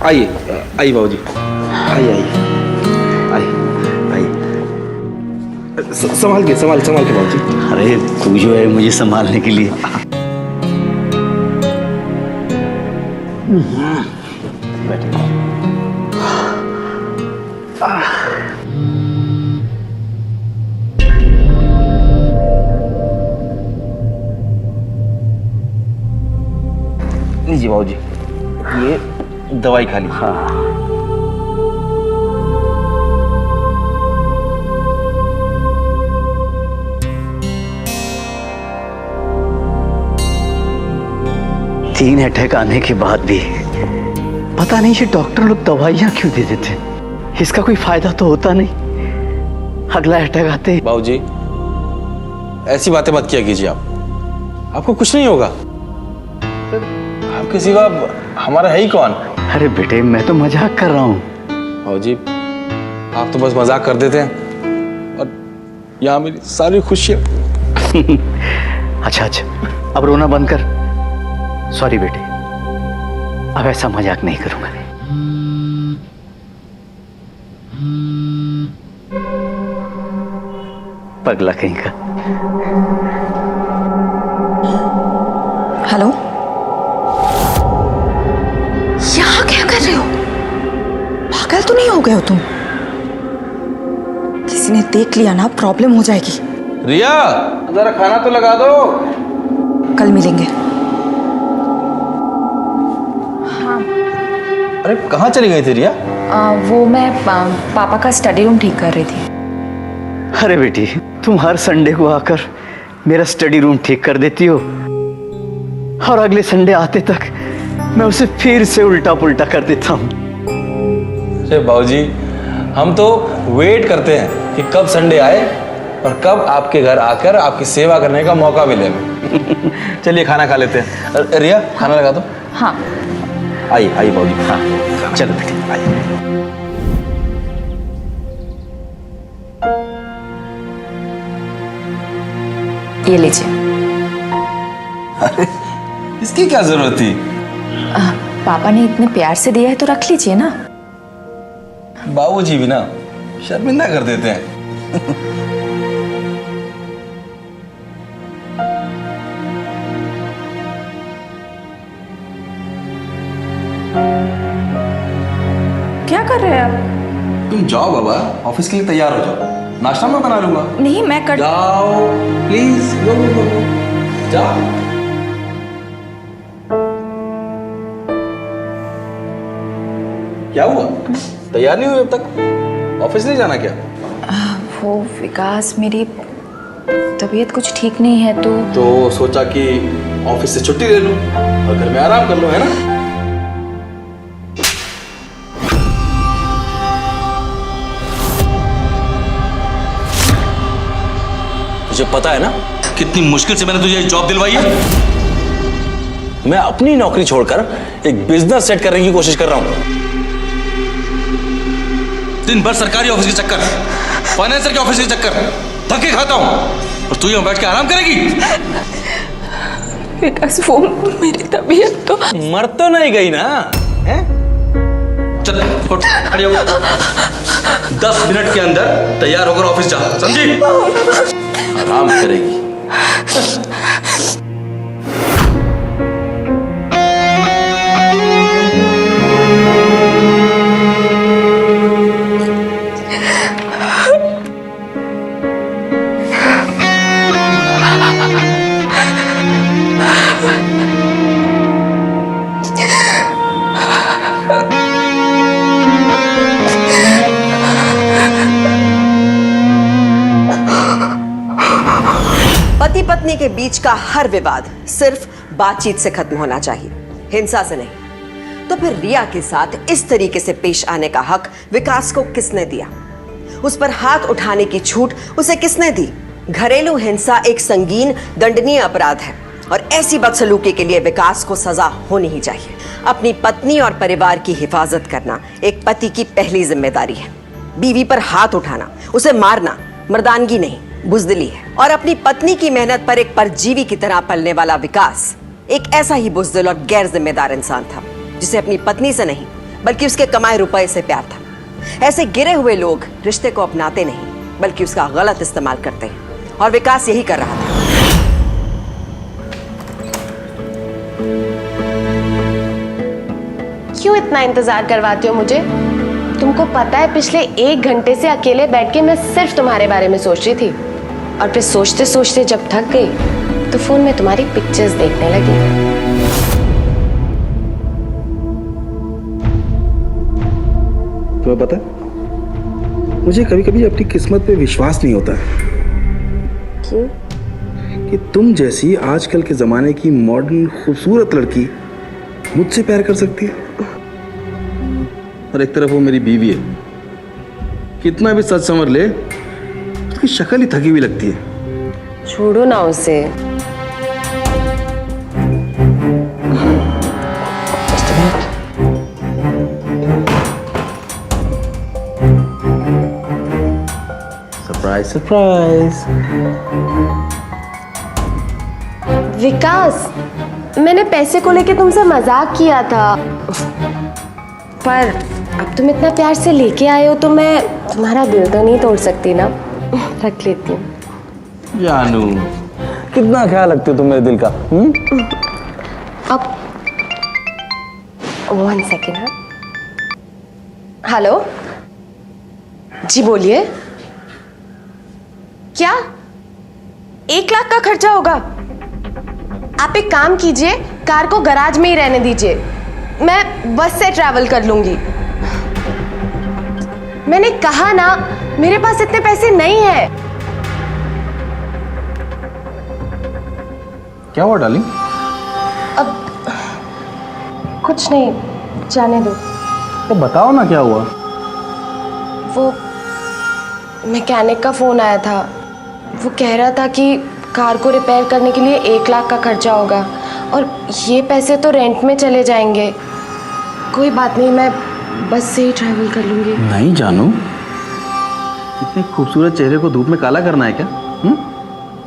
आइए आइए बाबूजी, आइए आइए आइए आइए। संभाल के बाबूजी। अरे तू जो है मुझे संभालने के लिए। बैठिए। लीजिए बाबूजी, ये दवाई खा लीजिए। हाँ। तीन अटैक आने के बाद भी पता नहीं ये डॉक्टर लोग दवाइयां क्यों दे देते, इसका कोई फायदा तो होता नहीं। अगला अटैक आते ही बाबूजी ऐसी बातें मत किया कीजिए, आपको कुछ नहीं होगा। आपके सिवा हमारा है ही कौन। अरे बेटे मैं तो मजाक कर रहा हूँ। बाबूजी आप तो बस मजाक कर देते हैं और यहाँ मेरी सारी खुशियाँ। अच्छा अब रोना बंद कर। सॉरी बेटे, अब ऐसा मजाक नहीं करूंगा। पगला कहीं का। हेलो, यहाँ क्या कर रहे हो? पागल तो नहीं हो गए हो तुम? किसी ने देख लिया ना प्रॉब्लम हो जाएगी। रिया जरा खाना तो लगा दो। कल मिलेंगे। अरे कहाँ चली गई थी रिया? वो मैं पापा का स्टडी रूम ठीक कर रही थी। अरे बेटी तुम हर संडे को आकर मेरा स्टडी रूम ठीक कर देती हो और अगले संडे आते तक मैं उसे फिर से उल्टा पुल्टा कर देता हूँ। अरे बाबूजी हम तो वेट करते हैं कि कब संडे आए और कब आपके घर आकर आपकी सेवा करने का मौका मिले। चलिए खाना खा लेते हैं। रिया खाना लगा दो। हाँ आइए आइए बाबूजी। हाँ चलो बेटी आइए। ये लीजिए। अरे इसकी क्या जरूरत थी? पापा ने इतने प्यार से दिया है तो रख लीजिए ना। बाबूजी भी ना शर्मिंदा कर देते हैं। क्या कर रहे हैं आप? तुम जाओ बाबा, ऑफिस के लिए तैयार हो जाओ। नाश्ता मैं बना लूंगा। नहीं मैं कर। जाओ प्लीज, गो जाओ। क्या हुआ? तैयार नहीं हुए अब तक? ऑफिस नहीं जाना क्या? वो विकास मेरी तबीयत कुछ ठीक नहीं है तो सोचा कि ऑफिस से छुट्टी ले लूं और घर में आराम कर लूं, है ना? तुझे पता है ना कितनी मुश्किल से मैंने तुझे जॉब दिलवाई है। मैं अपनी नौकरी छोड़कर एक बिजनेस सेट करने की कोशिश कर रहा हूं। दिन भर सरकारी ऑफिस के चक्कर, फाइनेंसर के ऑफिस के चक्कर, धक्के खाता हूं और तू यहां बैठ के आराम करेगी। विकास वो मेरी तबीयत तो मर तो नहीं गई ना? हैं? चल उठ, खड़ी हो। 10 मिनट के अंदर तैयार होकर ऑफिस जा, समझी? आराम करेगी। पति पत्नी के बीच का हर विवाद सिर्फ बातचीत से खत्म होना चाहिए, हिंसा से नहीं। तो फिर रिया के साथ इस तरीके से पेश आने का हक विकास को किसने दिया? उस पर हाथ उठाने की छूट उसे किसने दी? घरेलू हिंसा एक संगीन दंडनीय अपराध है और ऐसी बदसलूकी के लिए विकास को सजा होनी ही चाहिए। अपनी पत्नी और परिवार की हिफाजत करना एक पति की पहली जिम्मेदारी है। बीवी पर हाथ उठाना, उसे मारना मर्दानगी नहीं, बुजदिली है। और अपनी पत्नी की मेहनत पर एक परजीवी की तरह पलने वाला विकास एक ऐसा ही बुजदिल और गैर जिम्मेदार इंसान था जिसे अपनी पत्नी से नहीं बल्कि उसके कमाए रुपए से प्यार था। ऐसे गिरे हुए लोग रिश्ते को अपनाते नहीं बल्कि उसका गलत इस्तेमाल करते हैं, और विकास यही कर रहा था। क्यों इतना इंतजार करवाते हो मुझे? तुमको पता है पिछले 1 घंटे से अकेले बैठ के मैं सिर्फ तुम्हारे बारे में सोच रही थी, और फिर सोचते सोचते जब थक गई तो फोन में तुम्हारी पिक्चर्स देखने लगी। तुम्हें पता है, मुझे कभी कभी अपनी किस्मत पे विश्वास नहीं होता है। क्यों? कि तुम जैसी आजकल के जमाने की मॉडर्न खूबसूरत लड़की मुझसे प्यार कर सकती है, और एक तरफ वो मेरी बीवी है। कितना भी सच समझ ले, उसकी शक्ल ही थकी हुई लगती है। छोड़ो ना उसे। Surprise surprise. विकास, मैंने पैसे को लेके तुमसे मजाक किया था, पर अब तुम इतना प्यार से लेके आए हो तो मैं तुम्हारा दिल तो नहीं तोड़ सकती ना। रख लेती हूँ। जानू, कितना ख्याल रखते हो तुम मेरे दिल का? अब 1 सेकेंड। हाँ, हेलो जी, बोलिए। क्या 1 लाख का खर्चा होगा? आप एक काम कीजिए, कार को गराज में ही रहने दीजिए, मैं बस से ट्रैवल कर लूंगी। मैंने कहा ना, मेरे पास इतने पैसे नहीं है। क्या हुआ डार्लिंग? अब कुछ नहीं, जाने दो। तो बताओ ना क्या हुआ। वो मैकेनिक का फोन आया था, वो कह रहा था कि कार को रिपेयर करने के लिए 1 लाख का खर्चा होगा, और ये पैसे तो रेंट में चले जाएंगे। कोई बात नहीं, मैं बस से ही ट्रैवल कर लूंगी। नहीं जानू, इतने खूबसूरत चेहरे को धूप में काला करना है क्या?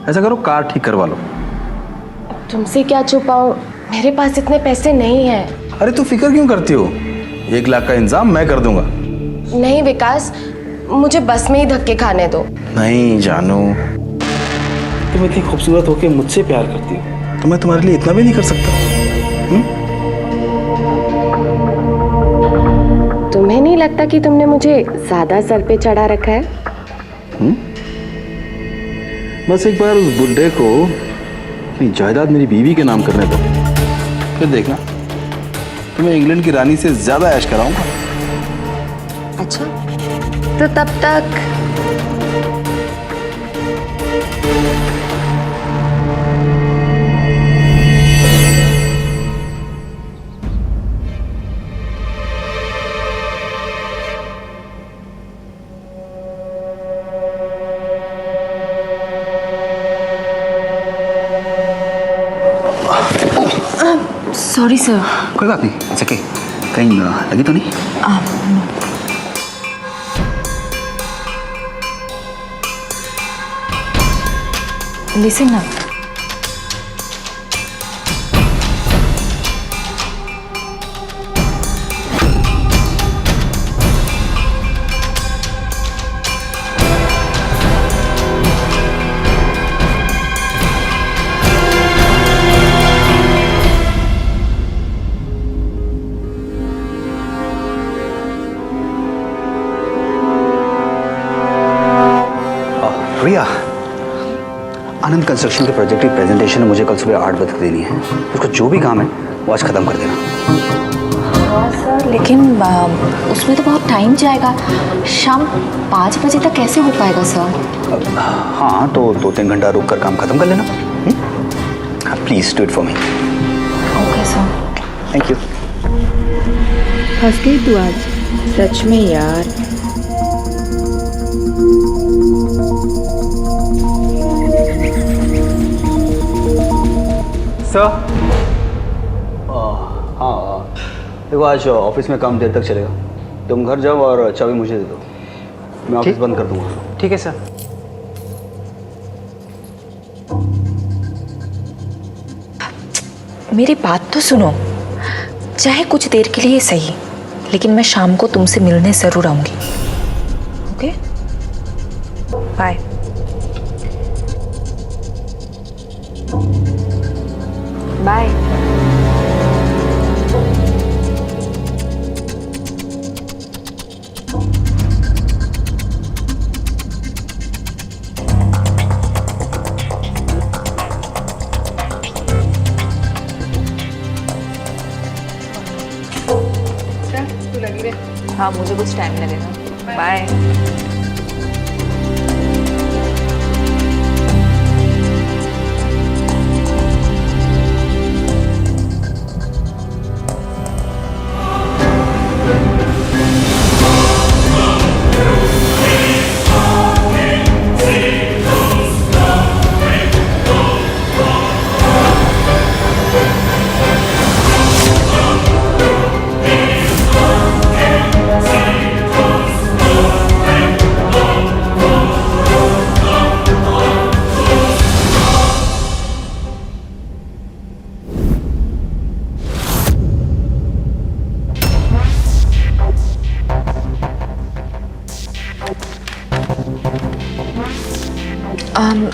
ऐसा करो, कार ठीक करवा लो। तुमसे क्या छुपाऊं, मेरे पास इतने पैसे नहीं हैं। अरे तू फिक्र क्यों करती हो? 1 लाख का इंतजाम मैं कर दूंगा। नहीं विकास, मुझे बस में ही धक्के खाने दो। नहीं जानू, तुम इतनी खूबसूरत होके मुझसे प्यार करती हो, तो मैं तुम्हारे लिए इतना भी नहीं कर सकता? तुम्हें नहीं लगता कि तुमने मुझे ज्यादा सर पे चढ़ा रखा है? बस एक बार उस बुड्ढे को अपनी जायदाद मेरी बीवी के नाम करने दो, फिर देखना तुम्हें इंग्लैंड की रानी से ज्यादा ऐश कराऊंगा। अच्छा, तो तब तक सॉरी सर। कोई बात नहीं, अच्छा कहीं लगी तो नहीं? लिसन ना, रिया, आनंद कंस्ट्रक्शन के प्रोजेक्ट की प्रेजेंटेशन मुझे कल सुबह 8 बजे देनी है। उसको जो भी काम है वो आज खत्म कर देना। हाँ सर, लेकिन उसमें तो बहुत टाइम जाएगा। शाम 5 बजे तक कैसे हो पाएगा सर? हाँ, तो 2-3 घंटा रुक कर काम खत्म कर लेना। Please do it for me. Okay sir. Thank you. फंस गई तू आज, सच में यार। सर, हाँ, देखो आज ऑफिस में काम देर तक चलेगा। तुम घर जाओ और चाबी मुझे दे दो, मैं ऑफिस बंद कर दूंगा। ठीक है सर। मेरी बात तो सुनो, चाहे कुछ देर के लिए सही, लेकिन मैं शाम को तुमसे मिलने जरूर आऊंगी। Okay, bye. बाय। हाँ, मुझे कुछ टाइम लगेगा। बाय।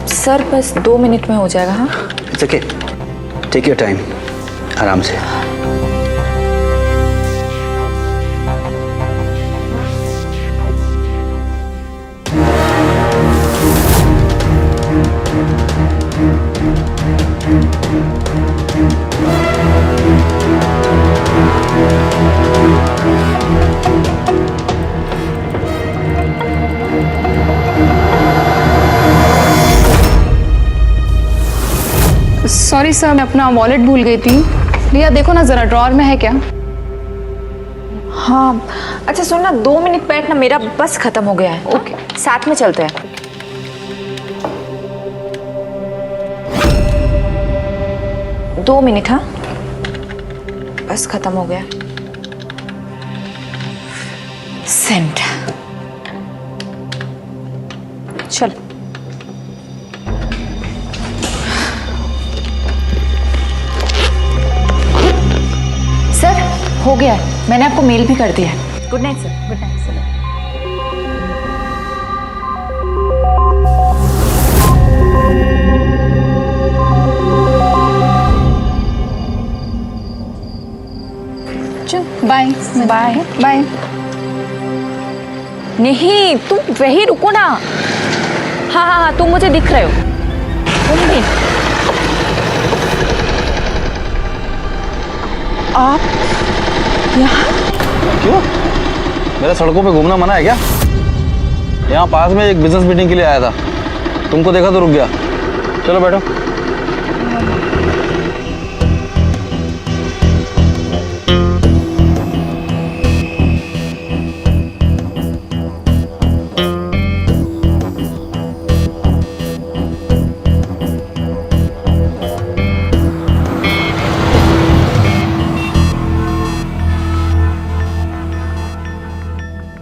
सर बस 2 मिनट में हो जाएगा। हाँ, it's okay, take your time, आराम से। सॉरी सर, मैं अपना वॉलेट भूल गई थी। रिया देखो ना जरा, ड्रॉअर में है क्या? हाँ। अच्छा सुन ना, 2 मिनट बैठना, मेरा बस खत्म हो गया है। ओके, साथ में चलते हैं। दो मिनट। हाँ, बस खत्म हो गया। सेंट। चल। सर हो गया है, मैंने आपको मेल भी कर दिया है। Good night sir. Good night sir. Bye bye bye. नहीं, तुम वही रुको ना। हाँ हाँ हाँ, तुम मुझे दिख रहे हो। तुम भी। आप यहाँ? क्यों? मेरा सड़कों पे घूमना मना है क्या? यहाँ पास में एक बिजनेस मीटिंग के लिए आया था, तुमको देखा तो रुक गया। चलो बैठो।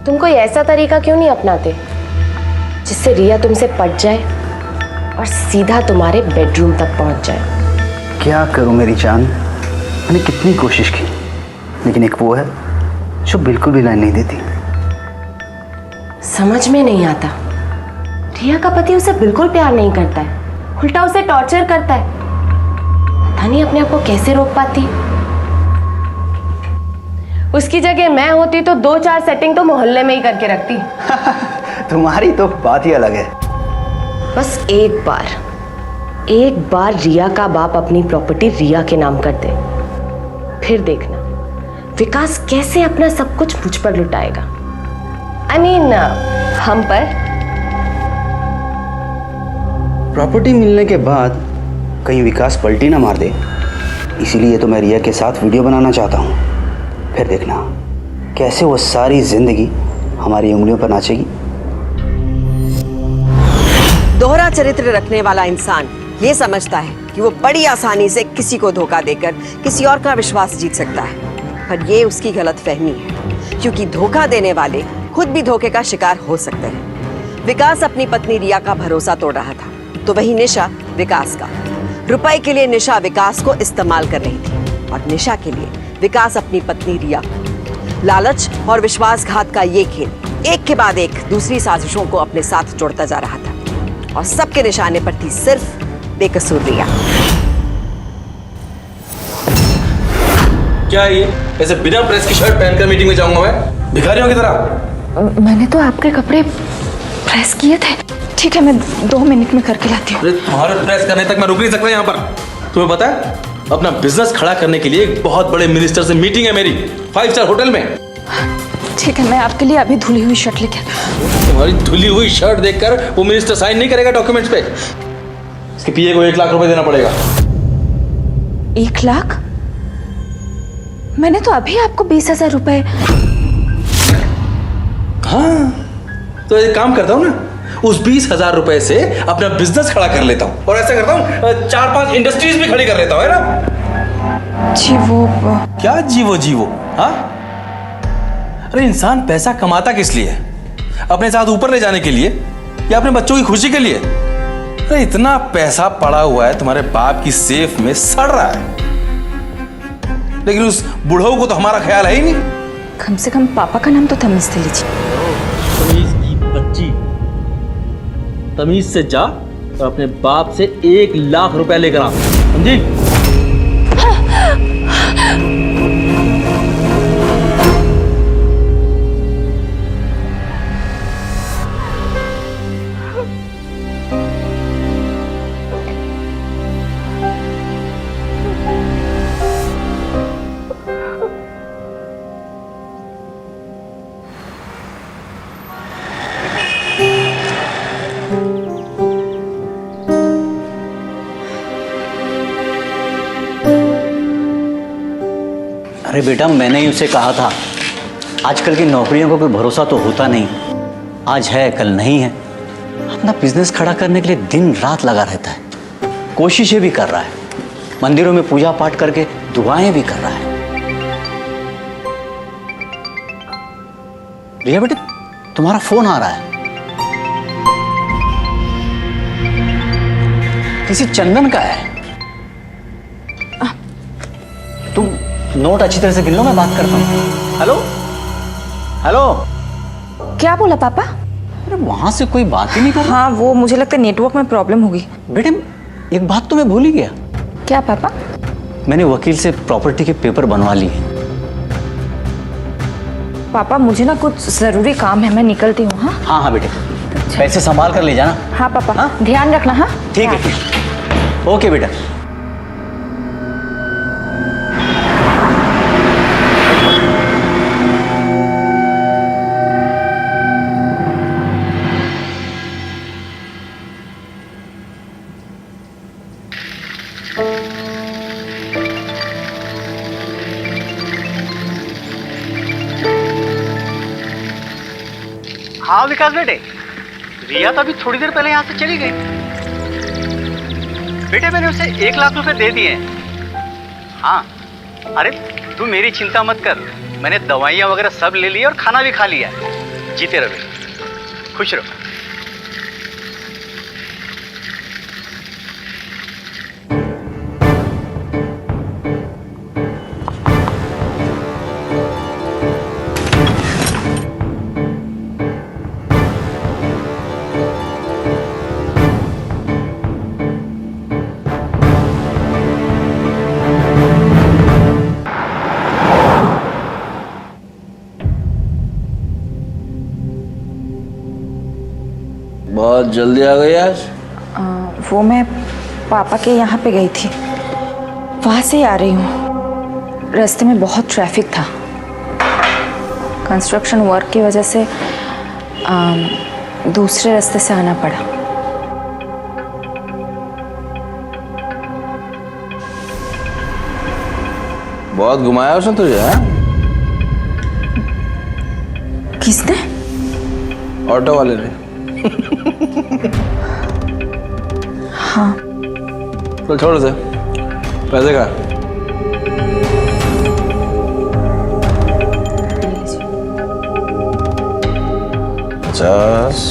तुम कोई ऐसा तरीका क्यों नहीं अपनाते जिससे रिया तुमसे पट जाए और सीधा तुम्हारे बेडरूम तक पहुंच जाए? क्या करूं मेरी जान, मैंने कितनी कोशिश की, लेकिन एक वो है जो बिल्कुल भी लाइन नहीं देती। समझ में नहीं आता, रिया का पति उसे बिल्कुल प्यार नहीं करता है, उल्टा उसे टॉर्चर करता है। पता नहीं अपने आप को कैसे रोक पाती। उसकी जगह मैं होती तो 2-4 सेटिंग तो मोहल्ले में ही करके रखती। तुम्हारी तो बात ही अलग है। बस एक बार रिया का बाप अपनी प्रॉपर्टी रिया के नाम कर दे, फिर देखना विकास कैसे अपना सब कुछ मुझ पर लुटाएगा। I mean, हम पर। प्रॉपर्टी मिलने के बाद कहीं विकास पलटी ना मार दे, इसीलिए तो मैं रिया के साथ वीडियो बनाना चाहता हूँ। फिर देखना कैसे वो सारी जिंदगी हमारी उंगलियों पर नाचेगी। दोहरा चरित्र रखने वाला इंसान ये समझता है कि वो बड़ी आसानी से किसी को धोखा देकर किसी और का विश्वास जीत सकता है, पर ये उसकी गलतफहमी है, क्योंकि धोखा देने वाले खुद भी धोखे का शिकार हो सकते हैं। विकास अपनी पत्नी रिया का भरोसा तोड़ रहा था, तो वही निशा विकास का। रुपए के लिए निशा विकास को इस्तेमाल कर रही थी और निशा के लिए विकास अपनी पत्नी रिया को। लालच और विश्वासघात का ये खेल एक के बाद एक दूसरी साजिशों को अपने साथ जोड़ता जा रहा था और सबके निशाने पर थी सिर्फ बेकसूर रिया। क्या है ये? ऐसे बिना प्रेस की शर्ट पहनकर मीटिंग में जाऊंगा मैं भिखारियों की तरह? मैंने तो आपके कपड़े प्रेस किए थे। ठीक है, मैं 2 मिनट में करके लाती हूँ। अरे तुम्हारे प्रेस करने तक मैं रुक नहीं सकता यहाँ पर। तुम्हें पता है अपना बिजनेस खड़ा करने के लिए एक बहुत बड़े मिनिस्टर से मीटिंग है मेरी 5 स्टार होटल में। ठीक है, मैं आपके लिए अभी धुली हुई शर्ट लेके आती हूँ। तुम्हारी धुली हुई शर्ट देखकर वो मिनिस्टर साइन नहीं करेगा डॉक्यूमेंट्स पे। इसके पीए को 1 लाख रुपए देना पड़ेगा। 1 लाख? मैंने तो अभी आपको 20,000 रुपए। हाँ, तो एक काम करता हूँ ना, उस 20,000 रुपए से अपना बिजनेस खड़ा कर लेता हूँ और ऐसा करता हूँ 4-5 इंडस्ट्रीज भी खड़ी कर लेता हूँ, है ना? जी वो क्या जीवो? हाँ, अरे इंसान पैसा कमाता किस लिए? अपने साथ ऊपर ले जाने के लिए या अपने बच्चों की खुशी के लिए? अरे इतना पैसा पड़ा हुआ है तुम्हारे बाप की सेफ में सड़ रहा है, लेकिन उस बुढ़ऊ को तो हमारा ख्याल है ही नहीं। कम से कम पापा का नाम तो तमीज से लीजिए। तमीज की बच्ची, तमीज से जा और अपने बाप से 1 लाख रुपए लेकर आ, समझी? अरे बेटा, मैंने ही उसे कहा था आजकल की नौकरियों को कोई भरोसा तो होता नहीं, आज है कल नहीं है। अपना बिजनेस खड़ा करने के लिए दिन रात लगा रहता है, कोशिशें भी कर रहा है, मंदिरों में पूजा पाठ करके दुआएं भी कर रहा है। रिया बेटे, तुम्हारा फोन आ रहा है। किसी चंदन का है। तुम नोट अच्छी तरह से गिन लो, मैं बात करता हूँ। Hello hello. क्या बोला पापा? अरे वहां से कोई बात ही नहीं कर रहा। हाँ, वो मुझे लगता है नेटवर्क में प्रॉब्लम होगी। बेटे, एक बात तो मैं भूल ही गया। क्या पापा? मैंने वकील से प्रॉपर्टी के पेपर बनवा लिए। पापा मुझे ना कुछ जरूरी काम है, मैं निकलती हूँ। हाँ हाँ हाँ बेटे, पैसे संभाल कर ले जाना। हाँ पापा, हाँ? ध्यान रखना। हाँ ठीक है, ठीक है। ओके बेटा। हाँ विकास बेटे, रिया तो अभी थोड़ी देर पहले यहाँ से चली गई। बेटे मैंने उसे 1 लाख रुपए दे दिए। हाँ, अरे तू मेरी चिंता मत कर, मैंने दवाइयाँ वगैरह सब ले ली और खाना भी खा लिया है। जीते रहो बेटे, खुश रहो। बहुत जल्दी आ गई आज। वो मैं पापा के यहाँ पे गई थी, वहाँ से ही आ रही हूँ। रास्ते में बहुत ट्रैफिक था, कंस्ट्रक्शन वर्क की वजह से दूसरे रास्ते से आना पड़ा। बहुत घुमाया उसने तुझे? हाँ? किसने? ऑटो वाले ने। हाँ। तो छोड़ उसे, पैसे का 50।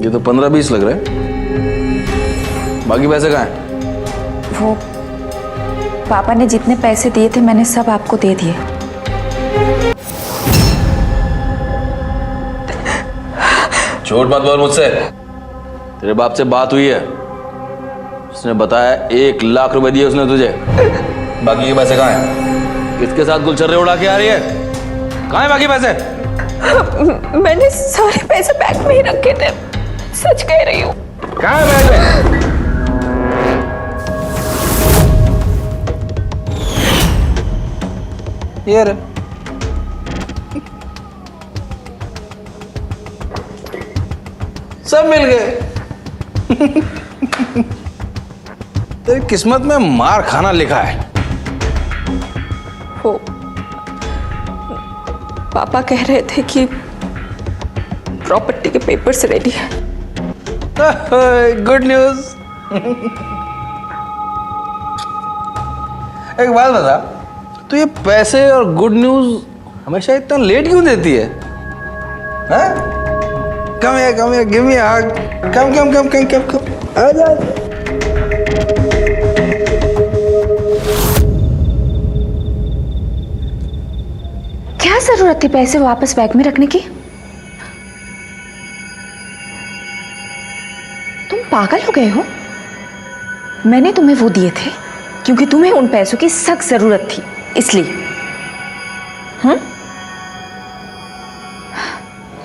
ये तो 15-20 लग रहे हैं। बाकी पैसे कहाँ हैं? वो पापा ने जितने पैसे दिए थे मैंने सब आपको दे दिए। झूठ मत बोल मुझसे। तेरे बाप से बात हुई है, उसने बताया 1 लाख रुपए दिए उसने तुझे। बाकी के पैसे कहाँ हैं? किसके साथ गुलछर्रे उड़ा के आ रही है? कहाँ है बाकी पैसे? मैंने सारे पैसे बैग में ही रखे थे, सच कह रही हूँ। कहाँ है बैग में? ये रे। सब मिल गए। तेरी किस्मत में मार खाना लिखा है। वो पापा कह रहे थे कि प्रॉपर्टी के पेपर्स रेडी है। Good news. एक बात बता, तो ये पैसे और गुड न्यूज हमेशा इतना लेट क्यों देती है? कम है, गिव मी अ हग। कम आ जा। क्या जरूरत थी पैसे वापस बैग में रखने की? तुम पागल हो गए हो? मैंने तुम्हें वो दिए थे क्योंकि तुम्हें उन पैसों की सख्त जरूरत थी, इसलिए।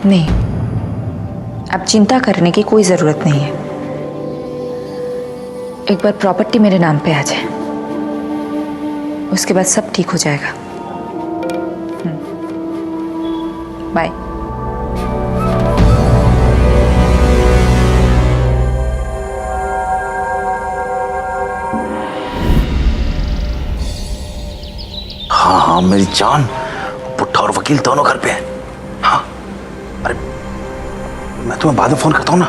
नहीं, अब चिंता करने की कोई जरूरत नहीं है। एक बार प्रॉपर्टी मेरे नाम पे आ जाए, उसके बाद सब ठीक हो जाएगा। बाय। हाँ मेरी जान, पुट्ठा और वकील दोनों घर पे हैं। हाँ, अरे मैं तुम्हें बाद में फोन करता हूँ ना।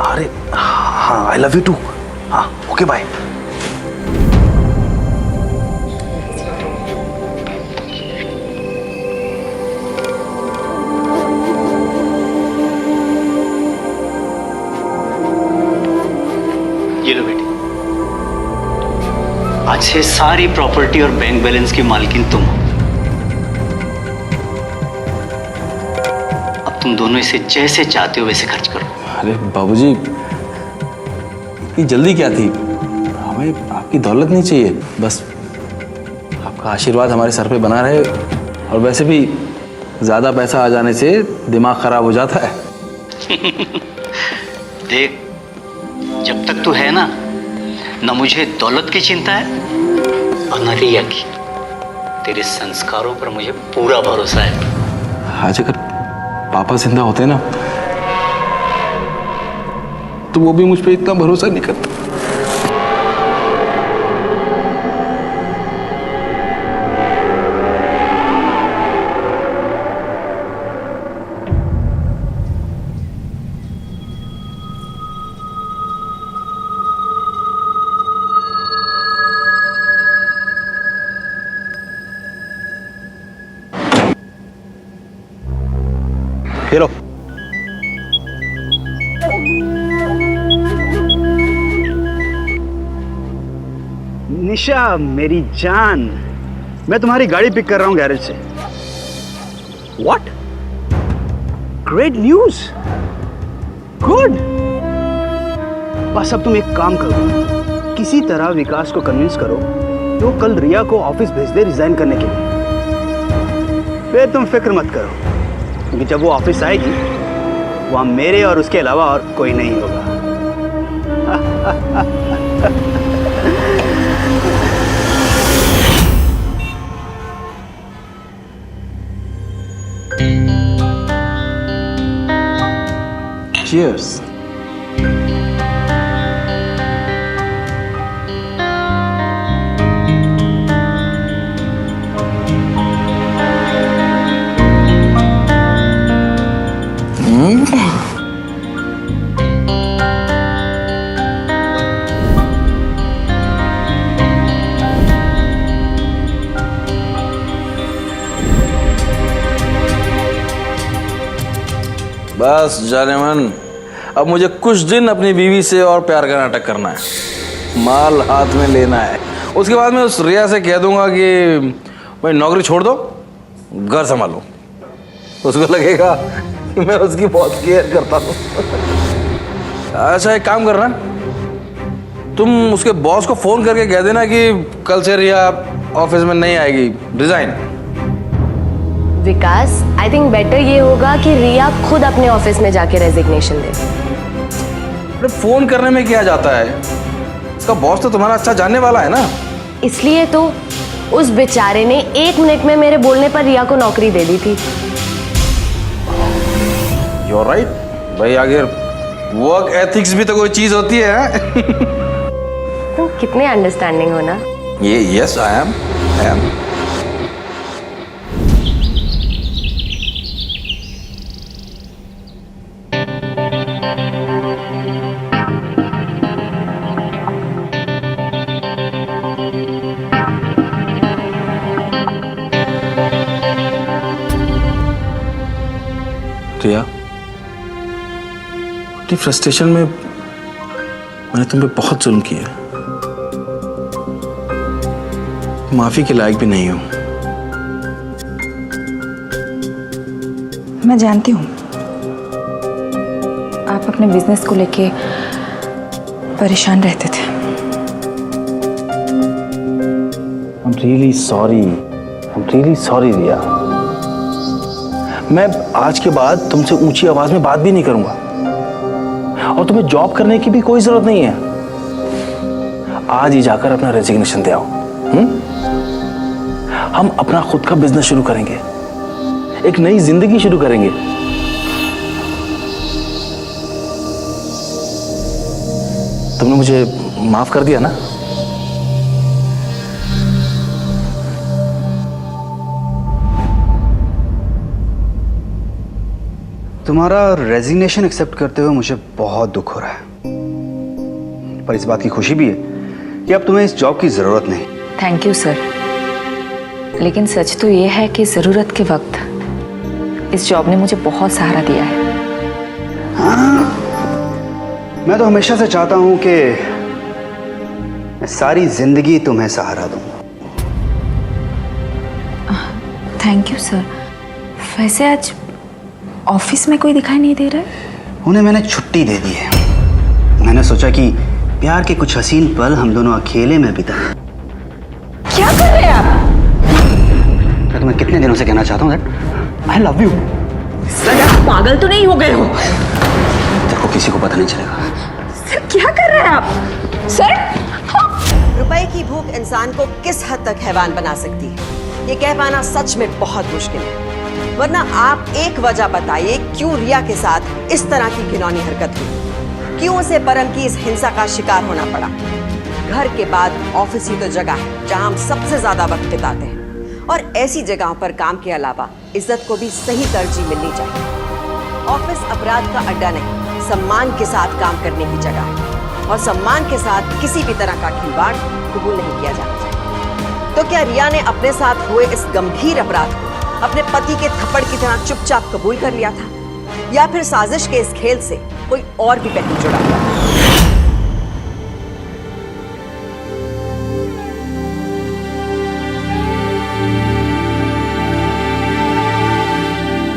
अरे हाँ, आई लव यू टू। हाँ ओके बाय। ये लो बेटी, आज से सारी प्रॉपर्टी और बैंक बैलेंस की मालकिन तुम हो। अब तुम दोनों इसे जैसे चाहते हो वैसे खर्च करो। अरे बाबूजी, इतनी जल्दी क्या थी? हमें आपकी दौलत नहीं चाहिए, बस आपका आशीर्वाद हमारे सर पे बना रहे। और वैसे भी ज्यादा पैसा आ जाने से दिमाग खराब हो जाता है। देख, जब तक तू है ना, न मुझे दौलत की चिंता है और न रिया की। तेरे संस्कारों पर मुझे पूरा भरोसा है। आज अगर पापा जिंदा होते ना, तो वो भी मुझ पे इतना भरोसा नहीं करता। हेलो, निशा मेरी जान, मैं तुम्हारी गाड़ी पिक कर रहा हूं गैरेज से। व्हाट? Great news, good. बस अब तुम एक काम करो, किसी तरह विकास को कन्विंस करो कि वो कल रिया को ऑफिस भेज दे रिजाइन करने के लिए। फिर तुम फिक्र मत करो, क्योंकि जब वो ऑफिस आएगी वहां मेरे और उसके अलावा और कोई नहीं होगा। Cheers. बस जाने मन, अब मुझे कुछ दिन अपनी बीवी से और प्यार का नाटक करना है। माल हाथ में लेना है, उसके बाद मैं उस रिया से कह दूंगा कि भाई नौकरी छोड़ दो, घर संभालो। उसको लगेगा कि मैं उसकी बहुत केयर करता हूँ। अच्छा एक काम करना, तुम उसके बॉस को फोन करके कह देना कि कल से रिया ऑफिस में नहीं आएगी, resign. Vikas, I think better ये होगा कि रिया खुद अपने ऑफिस में जाके रेजिग्नेशन दे। अरे फोन करने में क्या जाता है, इसका बॉस तो तुम्हारा अच्छा जानने वाला है ना। इसलिए तो उस बेचारे ने 1 मिनट में मेरे बोलने पर रिया को नौकरी दे दी थी। You're right भाई, आगे वर्क एथिक्स भी तो कोई चीज होती है। तुम कितने अंडरस्टैंडिंग हो ना। ये yes I am. Riya, frustration में मैंने तुम पे बहुत जुल्म किया, माफी के लायक भी नहीं हूं। मैं जानती हूँ आप अपने बिजनेस को लेके परेशान रहते थे। I'm really sorry रिया। मैं आज के बाद तुमसे ऊंची आवाज में बात भी नहीं करूंगा, और तुम्हें जॉब करने की भी कोई जरूरत नहीं है। आज ही जाकर अपना रेजिग्नेशन दे आओ। हम अपना खुद का बिजनेस शुरू करेंगे, एक नई जिंदगी शुरू करेंगे। तुमने मुझे माफ कर दिया ना? तुम्हारा रेजिग्नेशन एक्सेप्ट करते हुए मुझे बहुत दुख हो रहा है, पर इस बात की खुशी भी है कि अब तुम्हें इस जॉब की जरूरत नहीं। थैंक यू सर, लेकिन सच तो ये है कि ज़रूरत के वक्त इस जॉब ने मुझे बहुत सहारा दिया है। हाँ, मैं तो हमेशा से चाहता हूं कि मैं सारी जिंदगी तुम्हें सहारा दूं। Thank you sir. वैसे आज ऑफिस में कोई दिखाई नहीं दे रहा है? उन्हें मैंने छुट्टी दे दी है। मैंने सोचा कि प्यार के कुछ हसीन पल हम दोनों अकेले में बिताएं। क्या कर रहे हैं आप? मैं तुम्हें कितने दिनों से कहना चाहता हूँ that I love you. Sir आप पागल तो नहीं हो गए हो? तेरे को किसी को पता नहीं चलेगा। सर क्या कर रहे हैं आप? सर रुपए की भूख इंसान को किस हद तक हैवान बना सकती है, ये कह पाना सच में बहुत मुश्किल है। वरना आप एक वजह बताइए क्यों रिया के साथ इस तरह की घिनौनी हरकत हुई, क्यों उसे परम की इस हिंसा का शिकार होना पड़ा। घर के बाद ऑफिस ही तो जगह है जहां हम सबसे ज्यादा वक्त बिताते हैं, और ऐसी जगहों पर काम के अलावा इज्जत को भी सही तरजीह मिलनी चाहिए। ऑफिस अपराध का अड्डा नहीं, सम्मान के साथ काम करने की जगह है, और सम्मान के साथ किसी भी तरह का खिलवाड़ कबूल नहीं किया जाना चाहिए। तो क्या रिया ने अपने साथ हुए इस गंभीर अपराध को अपने पति के थप्पड़ की तरह चुपचाप कबूल कर लिया था, या फिर साजिश के इस खेल से कोई और भी पहलू जुड़ा हुआ था?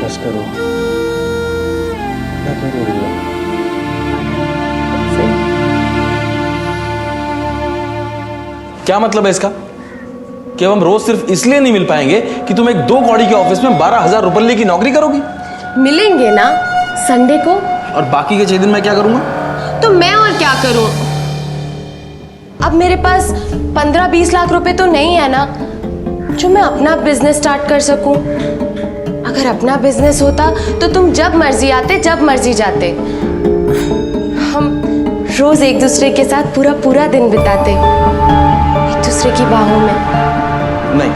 बस करो, क्या करो रिया? क्या मतलब है इसका कि अब हम रोज सिर्फ इसलिए नहीं मिल पाएंगे कि तुम एक 2 कौड़ी के ऑफिस में 12,000 रुपए की नौकरी करोगी? मिलेंगे ना संडे को। और बाकी के 6 दिन मैं क्या करूंगा? तो मैं और क्या करूं? अब मेरे पास 15-20 लाख रुपए तो नहीं है ना जो मैं अपना बिजनेस स्टार्ट कर सकूं। अगर अपना बिजनेस होता तो तुम जब मर्जी आते, जब मर्जी जाते। हम रोज एक दूसरे के साथ पूरा दिन बिताते, एक दूसरे की बाहों में। नहीं,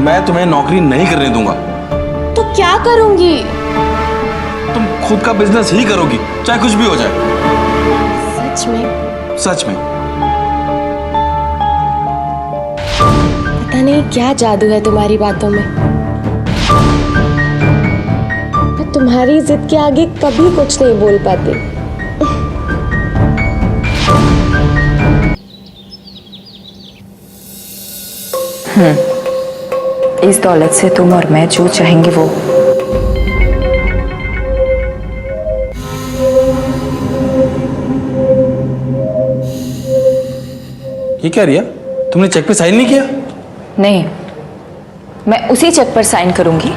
मैं तुम्हें नौकरी नहीं करने दूंगा। तो क्या करूंगी? तुम खुद का बिजनेस ही करोगी, चाहे कुछ भी हो जाए। सच में? सच में। पता नहीं क्या जादू है तुम्हारी बातों में। मैं तुम्हारी जिद के आगे कभी कुछ नहीं बोल पाती। इस दौलत से तुम और मैं जो चाहेंगे वो। ये क्या रिया, तुमने चेक पे साइन नहीं किया? नहीं, मैं उसी चेक पर साइन करूंगी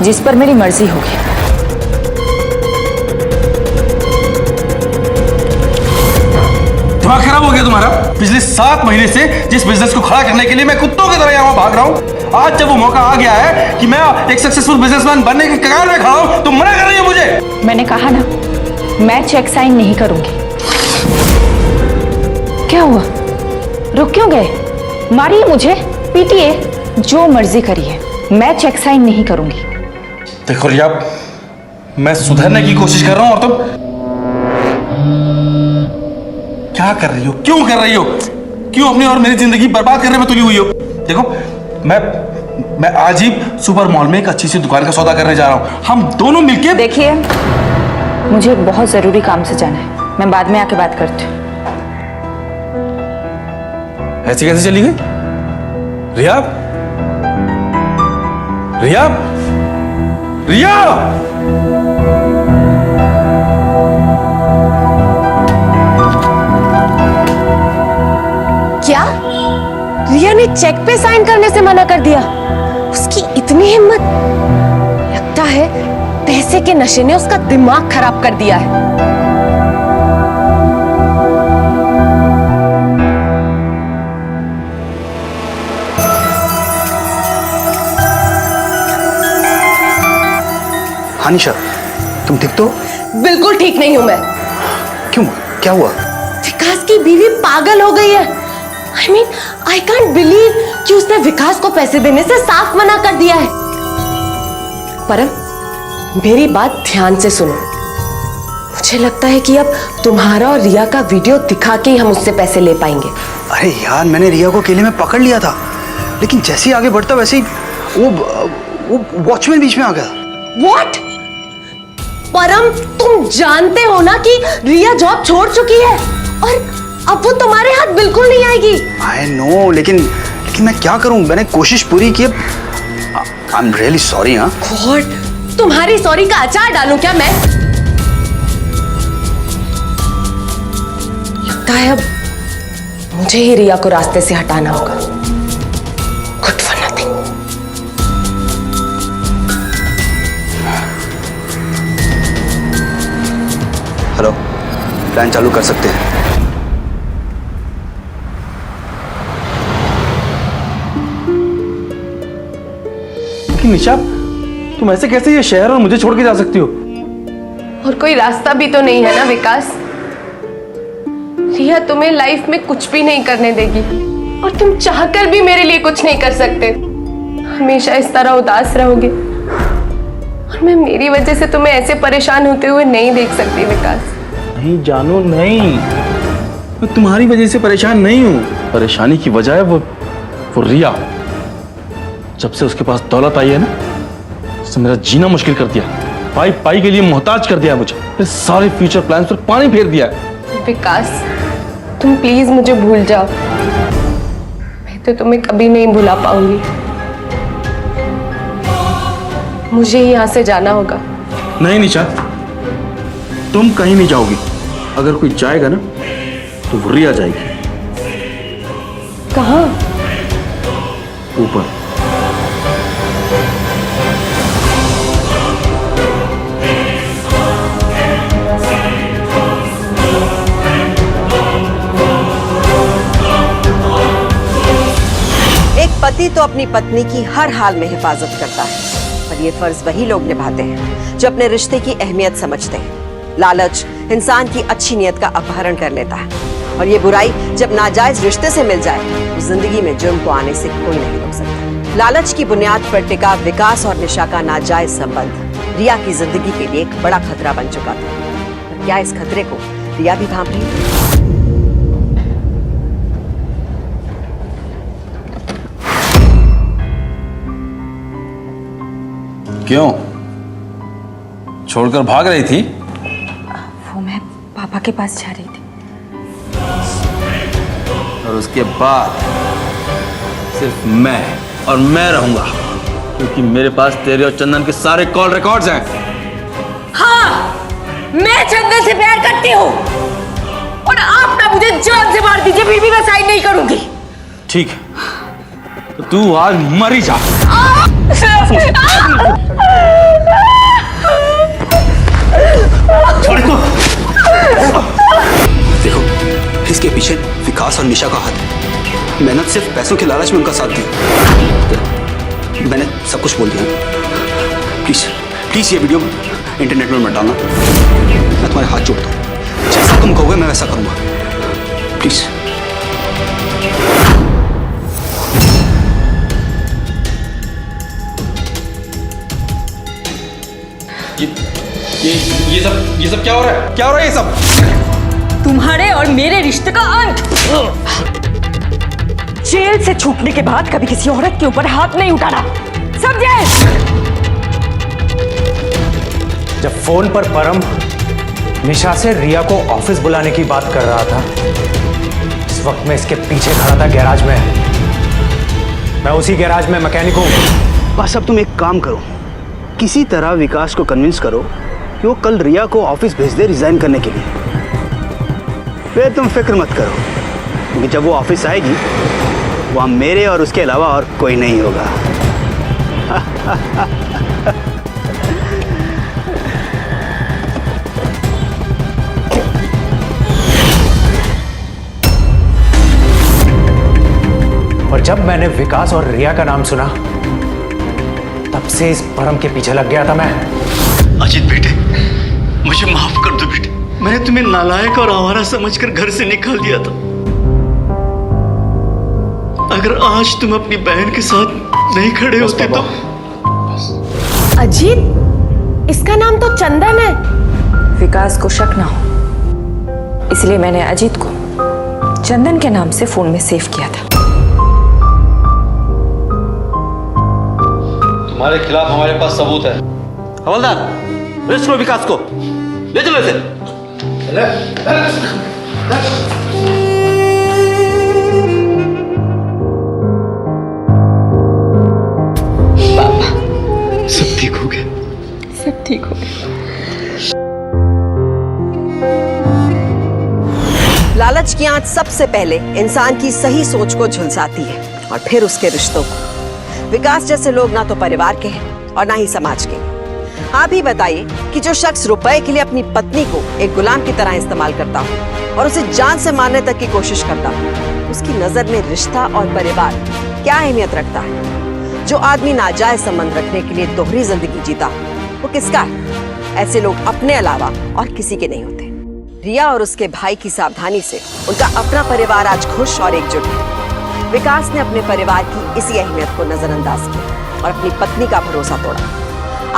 जिस पर मेरी मर्जी होगी। दिमाग खराब हो गया तुम्हारा? पिछले 7 महीने से जिस बिजनेस को खड़ा करने के लिए मैं कुत्तों की तरह यहाँ भाग रहा हूँ, आज जब वो मौका आ गया है कि मैं एक सक्सेसफुल बिजनेसमैन बनने के कगार में खड़ा हूँ, तुम मना कर रही हो मुझे। मैंने कहा ना, मैं चेक साइन नहीं करूंगी। क्या हुआ, रुक क्यों गए? मारिए मुझे, पीटिए, जो मर्जी करिए, मैं चेक साइन नहीं करूंगी। देखो रिया, मैं सुधरने की कोशिश कर रहा हूं और तुम क्या कर रही हो? क्यों कर रही हो? क्यों अपनी और मेरी जिंदगी बर्बाद करने में तुली हुई हो? देखो, मैं आज ही सुपर मॉल में एक अच्छी सी दुकान का सौदा करने जा रहा हूं। हम दोनों मिलके। देखिए, मुझे एक बहुत जरूरी काम से जाना है, मैं बाद में आके बात करती हूँ। ऐसे कैसे चली गई? रिया, रिया, रिया! क्या रिया ने चेक पे साइन करने से मना कर दिया? उसकी इतनी हिम्मत! लगता है पैसे के नशे ने उसका दिमाग खराब कर दिया है। हाँ निशा, तुम ठीक तो? बिल्कुल ठीक नहीं हूं मैं। क्यों, क्या हुआ? विकास की बीवी पागल हो गई है। I mean, I can't believe कि उसने विकास को पैसे देने से साफ मना कर दिया है। परम, मेरी बात ध्यान से सुनो। मुझे लगता है कि अब तुम्हारा और रिया का वीडियो दिखा के ही हम उससे पैसे ले पाएंगे। अरे यार, मैंने रिया को अकेले में पकड़ लिया था, लेकिन जैसे ही आगे बढ़ता वैसे ही वो वॉचमैन बीच में आ गया। What? परम, तुम जानते हो ना कि रिया जॉब छोड़ चुकी है और अब वो तुम्हारे हाथ बिल्कुल नहीं आएगी। I know, लेकिन मैं क्या करूं? मैंने कोशिश पूरी की। I'm really sorry। हाँ गॉड, तुम्हारी सॉरी का अचार डालूं क्या मैं? लगता है अब मुझे ही रिया को रास्ते से हटाना होगा। Good for nothing. Hello, plan चालू कर सकते हैं। लेकिन निशा, तुम ऐसे कैसे ये शहर और मुझे छोड़ के जा सकती हो? और कोई रास्ता भी तो नहीं है ना विकास। रिया तुम्हें लाइफ में कुछ भी नहीं करने देगी और तुम चाहकर भी मेरे लिए कुछ नहीं कर सकते। हमेशा इस तरह उदास रहोगे और मैं मेरी वजह से तुम्हें ऐसे परेशान होते हुए नहीं देख सकती विकास। नहीं जानू, नहीं, मैं तुम्हारी वजह से परेशान नहीं हूँ। परेशानी की वजह है वो रिया। जब से उसके पास दौलत आई है ना, उसने मेरा जीना मुश्किल कर दिया। पाई पाई के लिए मोहताज कर दिया मुझे। फिर सारे फ्यूचर प्लान्स पर पानी फेर दिया है। विकास, तुम प्लीज मुझे भूल जाओ। मैं तो तुम्हें कभी नहीं भुला पाऊंगी। मुझे ही यहाँ से जाना होगा। नहीं निशा, तुम कहीं नहीं जाओगी। अगर कोई जाएगा ना तो वो रिया जाएगी। कहाँ? ऊपर। एक पति तो अपनी पत्नी की हर हाल में हिफाजत करता है, पर ये फर्ज वही लोग निभाते हैं जो अपने रिश्ते की अहमियत समझते हैं। लालच इंसान की अच्छी नियत का अपहरण कर लेता है, और ये बुराई जब नाजायज रिश्ते से मिल जाए तो जिंदगी में जुर्म को आने से कोई नहीं रोक सकता। लालच की बुनियाद पर टिका विकास और निशा का नाजायज संबंध रिया की जिंदगी के लिए एक बड़ा खतरा बन चुका था। पर क्या इस खतरे को रिया भी भांप रही है? क्यों छोड़कर भाग रही थी? वो मैं पापा के पास जा रही थी। और उसके बाद सिर्फ मैं और मैं रहूंगा, क्योंकि मेरे पास तेरे और चंदन के सारे कॉल रिकॉर्ड्स हैं। हाँ, मैं चंदन से प्यार करती हूँ और आप ना मुझे जान से मार दीजिए, फिर भी मैं साइन नहीं करूंगी। ठीक है, तो तू आज मर ही जा। देखो, इसके पीछे विकास और निशा का हाथ है। मैंने सिर्फ पैसों के लालच में उनका साथ दिया। मैंने सब कुछ बोल दिया। प्लीज प्लीज ये वीडियो इंटरनेट में मत डालना। मैं तुम्हारे हाथ जोड़ता हूँ, जैसा तुम कहोगे मैं वैसा करूंगा। प्लीज। ये सब क्या हो रहा है? क्या हो रहा है ये सब? तुम्हारे और मेरे रिश्ते का अंत। जेल से छूटने के बाद कभी किसी औरत के ऊपर हाथ नहीं उठाना, समझे? जब फोन पर परम निशा से रिया को ऑफिस बुलाने की बात कर रहा था, इस वक्त मैं इसके पीछे खड़ा था गैराज में। मैं उसी गैराज में मैकेनिक हूं। बस अब तुम एक काम करो, किसी तरह विकास को कन्विंस करो कि वो कल रिया को ऑफिस भेज दे रिजाइन करने के लिए। फिर तुम फिक्र मत करो, क्योंकि जब वो ऑफिस आएगी वहाँ मेरे और उसके अलावा और कोई नहीं होगा। और जब मैंने विकास और रिया का नाम सुना, तब से इस परम के पीछे लग गया था मैं। अजीत बेटे, मुझे माफ कर दो बेटे। मैंने तुम्हें नालायक और आवारा समझकर घर से निकाल दिया था। अगर आज तुम अपनी बहन के साथ नहीं खड़े होते तो। अजीत, इसका नाम तो चंदन है। विकास को शक ना हो, इसलिए मैंने अजीत को चंदन के नाम से फोन में सेव किया था। तुम्हारे खिलाफ हमारे पास सबूत है। हवलदार, अरेस्ट करो विकास को, ले चलो इसे। सब ठीक हो गया। सब ठीक हो गया। लालच की आंच सबसे पहले इंसान की सही सोच को झुलसाती है और फिर उसके रिश्तों को। विकास जैसे लोग ना तो परिवार के हैं और ना ही समाज के। आप ही बताइए कि जो शख्स रुपए के लिए अपनी पत्नी को एक गुलाम की तरह इस्तेमाल करता हो और उसे जान से मारने तक की कोशिश करता हो, उसकी नजर में रिश्ता और परिवार क्या अहमियत रखता है? जो आदमी नाजायज संबंध रखने के लिए दोहरी जिंदगी जीता वो किसका है? ऐसे लोग अपने अलावा और किसी के नहीं होते। रिया और उसके भाई की सावधानी से उनका अपना परिवार आज खुश और एकजुट है। विकास ने अपने परिवार की इसी अहमियत को नजरअंदाज किया और अपनी पत्नी का भरोसा तोड़ा।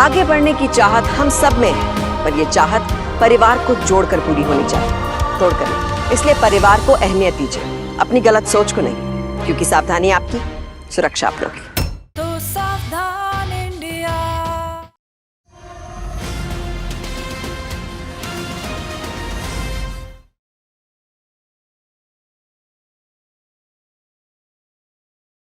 आगे बढ़ने की चाहत हम सब में है, पर यह चाहत परिवार को जोड़कर पूरी होनी चाहिए, तोड़कर नहीं। इसलिए परिवार को अहमियत दीजिए, अपनी गलत सोच को नहीं, क्योंकि सावधानी आपकी, सुरक्षा आप लोग की।